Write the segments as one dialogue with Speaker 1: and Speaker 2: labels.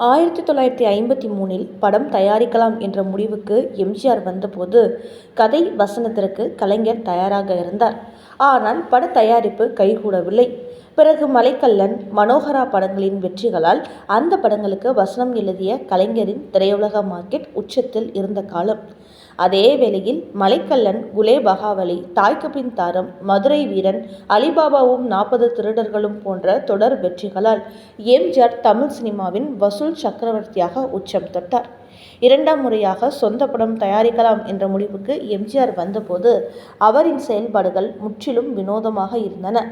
Speaker 1: 1953 படம் தயாரிக்கலாம் என்ற முடிவுக்கு எம்ஜிஆர் வந்தபோது கதை வசனத்திற்கு கலைஞர் தயாராக இருந்தார். ஆனால் பட தயாரிப்பு கைகூடவில்லை. பிறகு மலைக்கல்லன், மனோகரா படங்களின் வெற்றிகளால் அந்த படங்களுக்கு வசனம் எழுதிய கலைஞரின் திரையுலக மார்க்கெட் உச்சத்தில் இருந்த காலம். அதே வேளையில் மலைக்கல்லன், குலேபகாவலி, தாய்க்கு பின் தாரம், மதுரை வீரன், அலிபாபாவும் 40 திருடர்களும் போன்ற தொடர் வெற்றிகளால் எம்ஜிஆர் தமிழ் சினிமாவின் வசூல் சக்கரவர்த்தியாக உச்சம் தொட்டார். 2ஆம் முறையாக சொந்த படம் தயாரிக்கலாம் என்ற முடிவுக்கு எம்ஜிஆர் வந்தபோது அவரின் செயல்பாடுகள் முற்றிலும் வினோதமாக இருந்தன.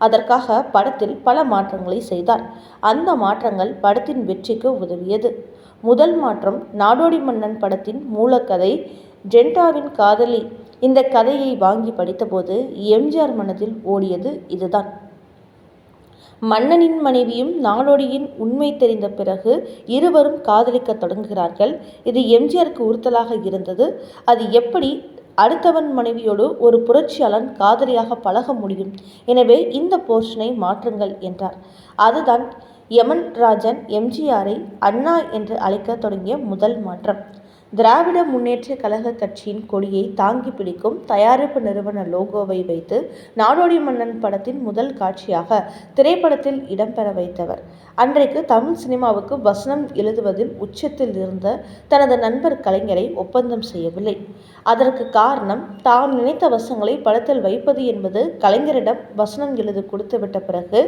Speaker 1: அதற்காக படத்தில் பல மாற்றங்களை செய்தார். அந்த மாற்றங்கள் படத்தின் வெற்றிக்கு உதவியது. முதல் மாற்றம், நாடோடி மன்னன் படத்தின் மூலக்கதை ஜென்டாவின் காதலி. இந்த கதையை வாங்கி படித்தபோது எம்ஜிஆர் மனதில் ஓடியது இதுதான். மன்னனின் மனைவியும் நாடோடியின் உண்மை தெரிந்த பிறகு இருவரும் காதலிக்க தொடங்குகிறார்கள். இது எம்ஜிஆருக்கு உறுத்தலாக இருந்தது. அது எப்படி அடுத்தவன் மனைவியோடு ஒரு புரட்சியாளன் காதலியாக பழக முடியும்? எனவே இந்த போர்ஷனை மாற்றுங்கள் என்றார். அதுதான் எமன் ராஜன் எம்ஜிஆரை அண்ணா என்று அழைக்க தொடங்கிய முதல் மாற்றம். திராவிட முன்னேற்ற கழக கட்சியின் கொடியை தாங்கி பிடிக்கும் தயாரிப்பு நிறுவன லோகோவை வைத்து நாடோடி மன்னன் படத்தின் முதல் காட்சியாக திரைப்படத்தில் இடம்பெற வைத்தவர். அன்றைக்கு தமிழ் சினிமாவுக்கு வசனம் எழுதுவதில் உச்சத்தில் இருந்த தனது நண்பர் கலைஞரை ஒப்பந்தம் செய்யவில்லை. அதற்கு காரணம், தான் நினைத்த வசனங்களை படத்தில் வைப்பது என்பது கலைஞரிடம் வசனம் எழுதி கொடுத்துவிட்ட பிறகு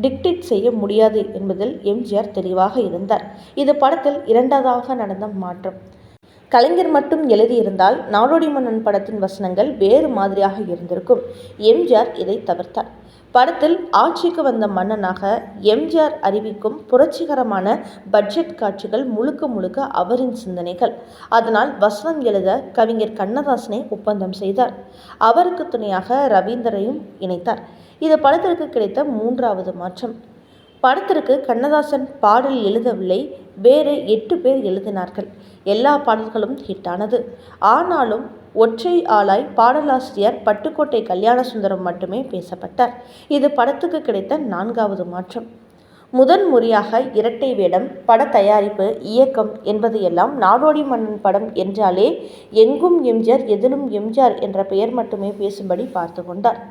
Speaker 1: டிக்டேட் செய்ய முடியாது என்பதில் எம்ஜிஆர் தெளிவாக இருந்தார். இது படத்தில் இரண்டாவதாக நடந்த மாற்றம். கலைஞர் மட்டும் எழுதியிருந்தால் நாடோடி மன்னன் படத்தின் வசனங்கள் வேறு மாதிரியாக இருந்திருக்கும். எம்ஜிஆர் இதை தவிர்த்தார். படத்தில் ஆட்சிக்கு வந்த மன்னனாக எம்ஜிஆர் அறிவிக்கும் புரட்சிகரமான பட்ஜெட் காட்சிகள் முழுக்க முழுக்க அவரின் சிந்தனைகள். அதனால் வசனம் எழுத கவிஞர் கண்ணதாசனை ஒப்பந்தம் செய்தார். அவருக்கு துணையாக ரவீந்தரையும் இணைத்தார். இது படத்திற்கு கிடைத்த 3வது மாற்றம். படத்திற்கு கண்ணதாசன் பாடல் எழுதவில்லை, வேறு 8 பேர் எழுதினார்கள். எல்லா பாடல்களும் ஹிட்டானது. ஆனாலும் ஒற்றை ஆளாய் பாடலாசிரியர் பட்டுக்கோட்டை கல்யாணசுந்தரம் மட்டுமே பேசப்பட்டார். இது படத்துக்கு கிடைத்த 4வது மாற்றம். முதன் முறையாக இரட்டை வேடம், பட தயாரிப்பு, இயக்கம் என்பது எல்லாம் நாடோடி மன்னன் படம் என்றாலே எங்கும் எம்ஜிஆர் எதிலும் எம்ஜிஆர் என்ற பெயர் மட்டுமே பேசும்படி பார்த்து கொண்டார்.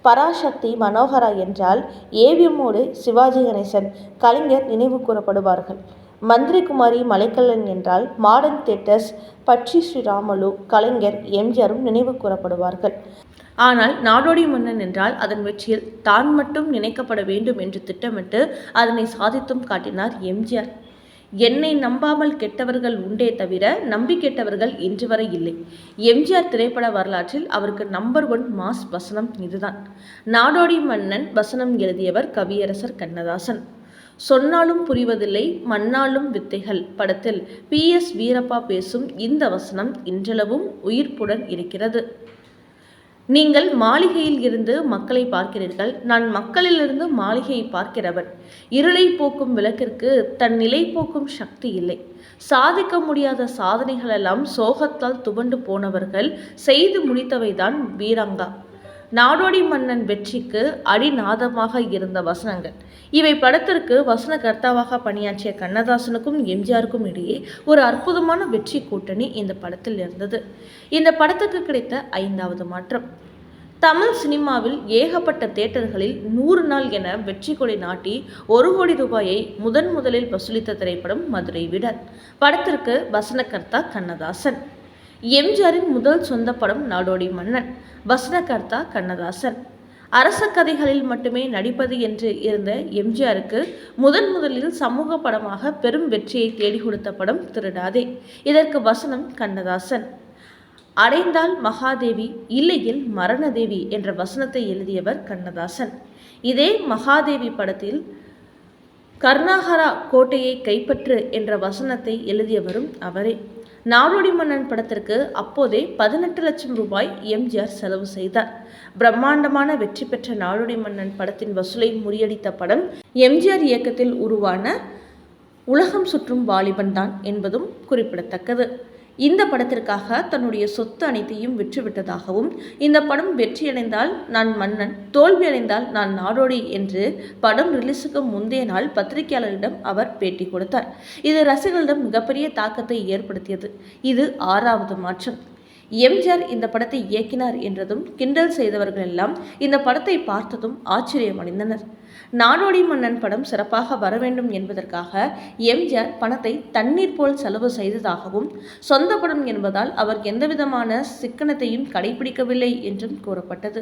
Speaker 1: பராசக்தி, மனோகரா என்றால் ஏவிஎம்மோடு சிவாஜி கணேசன், கலைஞர் நினைவு கூறப்படுவார்கள். மந்திரிகுமாரி, மலைக்கல்லன் என்றால் மாடர்ன் தியேட்டர்ஸ், பட்சி ஸ்ரீராமலு, கலைஞர், எம்ஜிஆரும் நினைவு கூறப்படுவார்கள். ஆனால் நாடோடி மன்னன் என்றால் அதன் வெற்றியில் தான் மட்டும் நினைக்கப்பட வேண்டும் என்று திட்டமிட்டு அதனை சாதித்தும் காட்டினார் எம்ஜிஆர். என்னை நம்பாமல் கெட்டவர்கள் உண்டே தவிர நம்பி கெட்டவர்கள் இன்று வரை இல்லை. எம்ஜிஆர் திரைப்பட வரலாற்றில் அவருக்கு நம்பர் 1 மாஸ் வசனம் இதுதான். நாடோடி மன்னன் வசனம் எழுதியவர் கவியரசர் கண்ணதாசன். சொன்னாலும் புரிவதில்லை மன்னாலும் வித்தைகள் படத்தில் PS வீரப்பா பேசும் இந்த வசனம் இன்றளவும் உயிர்ப்புடன் இருக்கிறது. நீங்கள் மாளிகையில் இருந்து மக்களை பார்க்கிறீர்கள், நான் மக்களிலிருந்து மாளிகையை பார்க்கிறவன். இருளை போக்கும் விளக்கிற்கு தன் நிலை போக்கும் சக்தி இல்லை. சாதிக்க முடியாத சாதனைகளெல்லாம் சோகத்தால் துவண்டு போனவர்கள் செய்து முடித்தவைதான் வீரங்கா. நாடோடி மன்னன் வெற்றிக்கு அடிநாதமாக இருந்த வசனங்கள் இவை. படத்திற்கு வசன கர்த்தாவாக பணியாற்றிய கண்ணதாசனுக்கும் எம்ஜிஆருக்கும் இடையே ஒரு அற்புதமான வெற்றி கூட்டணி இந்த படத்தில் இருந்தது. இந்த படத்துக்கு கிடைத்த 5வது மாற்றம். தமிழ் சினிமாவில் ஏகப்பட்ட தியேட்டர்களில் 100 நாள் என வெற்றி கொடி நாட்டி 1 கோடி ரூபாயை முதலில் வசூலித்த திரைப்படம் மதுரை வீரன். படத்திற்கு வசனகர்த்தா கண்ணதாசன். எம்ஜிஆரின் முதல் சொந்த படம் நாடோடி மன்னன். வசனகர்த்தா கண்ணதாசன். அரச கதைகளில் மட்டுமே நடிப்பது என்று இருந்த எம்ஜிஆருக்கு முதலில் சமூக படமாக பெரும் வெற்றியை தேடி கொடுத்த படம் திருடாதே. இதற்கு வசனம் கண்ணதாசன். அடைந்தால் மகாதேவி, இல்லையில் மரணதேவி என்ற வசனத்தை எழுதியவர் கண்ணதாசன். இதே மகாதேவி படத்தில் கர்நாகரா கோட்டையை கைப்பற்று என்ற வசனத்தை எழுதியவரும் அவரே. நாடோடி மன்னன் படத்திற்கு அப்போதே 18 லட்சம் ரூபாய் எம்ஜிஆர் செலவு செய்தார். பிரம்மாண்டமான வெற்றி பெற்ற நாடோடி மன்னன் படத்தின் வசூலை முறியடித்த படம் எம்ஜிஆர் இயக்கத்தில் உருவான உலகம் சுற்றும் வாலிபன் தான் என்பதும் குறிப்பிடத்தக்கது. இந்த படத்திற்காக தன்னுடைய சொத்து அனைத்தையும் விற்றுவிட்டதாகவும், இந்த படம் வெற்றியடைந்தால் நான் மன்னன், தோல்வியடைந்தால் நான் நாடோடி என்று படம் ரிலீஸுக்கு முந்தைய நாள் பத்திரிகையாளரிடம் அவர் பேட்டி கொடுத்தார். இது ரசிகர்களிடம் மிகப்பெரிய தாக்கத்தை ஏற்படுத்தியது. இது 6வது மாற்றம். எம்ஜிஆர் இந்த படத்தை இயக்கினார் என்றதும் கிண்டல் செய்தவர்கள் எல்லாம் இந்த படத்தை பார்த்ததும் ஆச்சரியமடைந்தனர். நாடோடி மன்னன் படம் சிறப்பாக வர வேண்டும் என்பதற்காக எம்ஜிஆர் பணத்தை தண்ணீர் போல் செலவு செய்ததாகவும், சொந்த படம் என்பதால் அவர் எந்தவிதமான சிக்கனத்தையும் கடைபிடிக்கவில்லை என்றும் கூறப்பட்டது.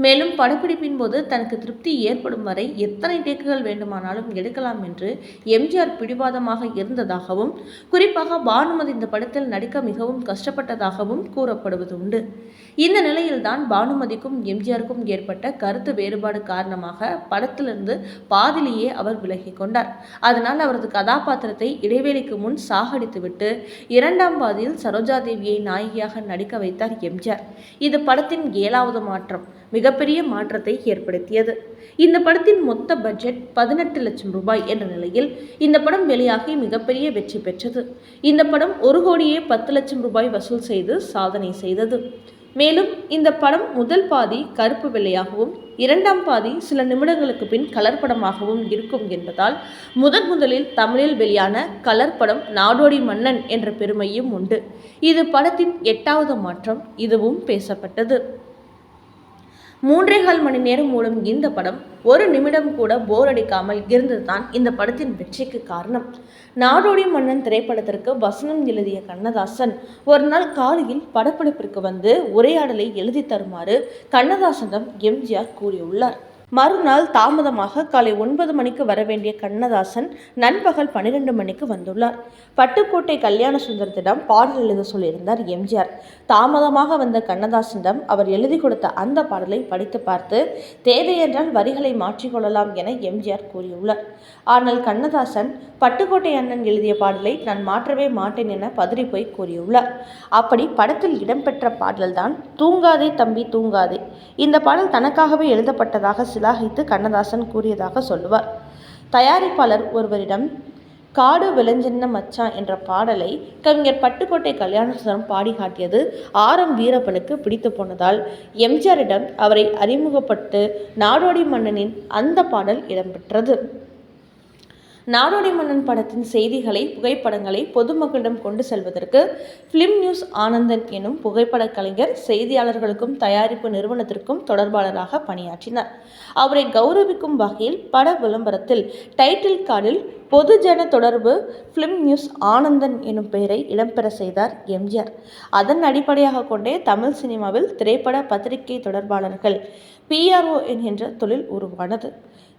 Speaker 1: மேலும் படப்பிடிப்பின் போது தனக்கு திருப்தி ஏற்படும் வரை எத்தனை டேக்குகள் வேண்டுமானாலும் எடுக்கலாம் என்று எம்ஜிஆர் பிடிவாதமாக இருந்ததாகவும், குறிப்பாக பானுமதி இந்த படத்தில் நடிக்க மிகவும் கஷ்டப்பட்டதாகவும் கூறப்படுவது உண்டு. இந்த நிலையில்தான் பானுமதிக்கும் எம்ஜிஆருக்கும் ஏற்பட்ட கருத்து வேறுபாடு காரணமாக படத்திலிருந்து பாதிலேயே அவர் விலகி கொண்டார். அதனால் அவரது கதாபாத்திரத்தை இடைவேளைக்கு முன் சாகடித்துவிட்டு 2ஆம் பாதியில் சரோஜாதேவியை நாயகியாக நடிக்க வைத்தார் எம்ஜிஆர். இது படத்தின் 7வது மாற்றம். மிகப்பெரிய மாற்றத்தை ஏற்படுத்தியது. இந்த படத்தின் மொத்த பட்ஜெட் 18 லட்சம் ரூபாய் என்ற நிலையில் இந்த படம் வெளியாகி மிகப்பெரிய வெற்றி பெற்றது. இந்த படம் 1 கோடியே 10 லட்சம் ரூபாய் வசூல் செய்து சாதனை செய்தது. மேலும் இந்த படம் முதல் பாதி கருப்பு வெள்ளையாகவும், 2ஆம் பாதி சில நிமிடங்களுக்கு பின் கலர் படமாகவும் இருக்கும் என்பதால் முதலில் தமிழில் வெளியான கலர் படம் நாடோடி மன்னன் என்ற பெருமையும் உண்டு. இது படத்தின் 8வது மாற்றம். இதுவும் பேசப்பட்டது. 3.25 மணி நேரம் ஓடும் இந்த படம் 1 நிமிடம் கூட போர் அடிக்காமல் இருந்ததுதான் இந்த படத்தின் வெற்றிக்கு காரணம். நாடோடி மன்னன் திரைப்படத்திற்கு வசனம் எழுதிய கண்ணதாசன் ஒரு நாள் காலையில் படப்பிடிப்பிற்கு வந்து உரையாடலை எழுதி தருமாறு கண்ணதாசனிடம் எம்ஜிஆர் கூறியுள்ளார். மறுநாள் தாமதமாக காலை 9 மணிக்கு வர வேண்டிய கண்ணதாசன் நண்பகல் 12 மணிக்கு வந்துள்ளார். பட்டுக்கோட்டை கல்யாண சுந்தரத்திடம் பாடல் எழுத சொல்லியிருந்தார் எம்ஜிஆர். தாமதமாக வந்த கண்ணதாசனிடம் அவர் எழுதி கொடுத்த அந்த பாடலை படித்து பார்த்து தேவையென்றால் வரிகளை மாற்றிக்கொள்ளலாம் என எம்ஜிஆர் கூறியுள்ளார். ஆனால் கண்ணதாசன் பட்டுக்கோட்டை அண்ணன் எழுதிய பாடலை நான் மாற்றவே மாட்டேன் என பதறிப்போய் கூறியுள்ளார். அப்படி படத்தில் இடம்பெற்ற பாடல்தான் தூங்காதே தம்பி தூங்காதே. இந்த பாடல் தனக்காகவே எழுதப்பட்டதாக சிலாகித்து கண்ணதாசன் கூறியதாக சொல்லுவார். தயாரிப்பாளர் ஒருவரிடம் காடு விளைஞ்சின்ன மச்சான் என்ற பாடலை கவிஞர் பட்டுக்கோட்டை கல்யாணசுந்தரம் பாடி காட்டியது வீரப்பனுக்கு பிடித்து போனதால் எம்ஜிஆரிடம் அவரை அறிமுகப்பட்டு நாடோடி மன்னனின் அந்த பாடல் இடம்பெற்றது. நாடோடி மன்னன் படத்தின் செய்திகளை, புகைப்படங்களை பொதுமக்களிடம் கொண்டு செல்வதற்கு ஃபிலிம் நியூஸ் ஆனந்தன் எனும் புகைப்பட கலைஞர் செய்தியாளர்களுக்கும் தயாரிப்பு நிறுவனத்திற்கும் தொடர்பாளராக பணியாற்றினார். அவரை கௌரவிக்கும் வகையில் பட விளம்பரத்தில் டைட்டில் கார்டில் பொதுஜன தொடர்பு ஃபிலிம் நியூஸ் ஆனந்தன் எனும் பெயரை இடம்பெற செய்தார் எம்ஜிஆர். அதன் அடிப்படையாக கொண்டே தமிழ் சினிமாவில் திரைப்பட பத்திரிகை தொடர்பாளர்கள் PRO என்கின்ற தொழில் உருவானது.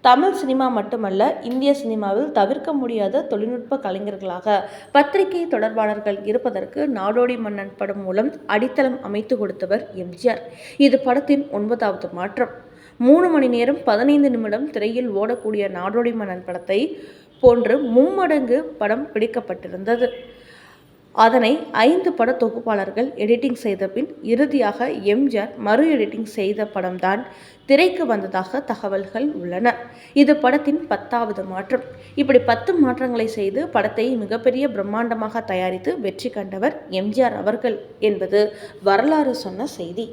Speaker 1: தமிழ் சினிமா மட்டுமல்ல, இந்திய சினிமாவில் தவிர்க்க முடியாத தொழில்நுட்ப கலைஞர்களாக பத்திரிகை தொடர்பாளர்கள் இருப்பதற்கு நாடோடி மன்னன் படம் மூலம் அடித்தளம் அமைத்து கொடுத்தவர் எம்ஜிஆர். இது படத்தின் 9வது மாற்றம். 3 மணி நேரம் 15 நிமிடம் திரையில் ஓடக்கூடிய நாடோடி மன்னன் படத்தை போன்று 3 மடங்கு படம் பிடிக்கப்பட்டிருந்தது. அதனை 5 பட தொகுப்பாளர்கள் எடிட்டிங் செய்த பின் இறுதியாக எம்ஜிஆர் மறு எடிட்டிங் செய்த படம்தான் திரைக்கு வந்ததாக தகவல்கள் உள்ளன. இது படத்தின் 10வது மாற்றம். இப்படி 10 மாற்றங்களை செய்து படத்தை மிகப்பெரிய பிரம்மாண்டமாக தயாரித்து வெற்றி கண்டவர் எம்ஜிஆர் அவர்கள் என்பது வரலாறு சொன்ன செய்தி.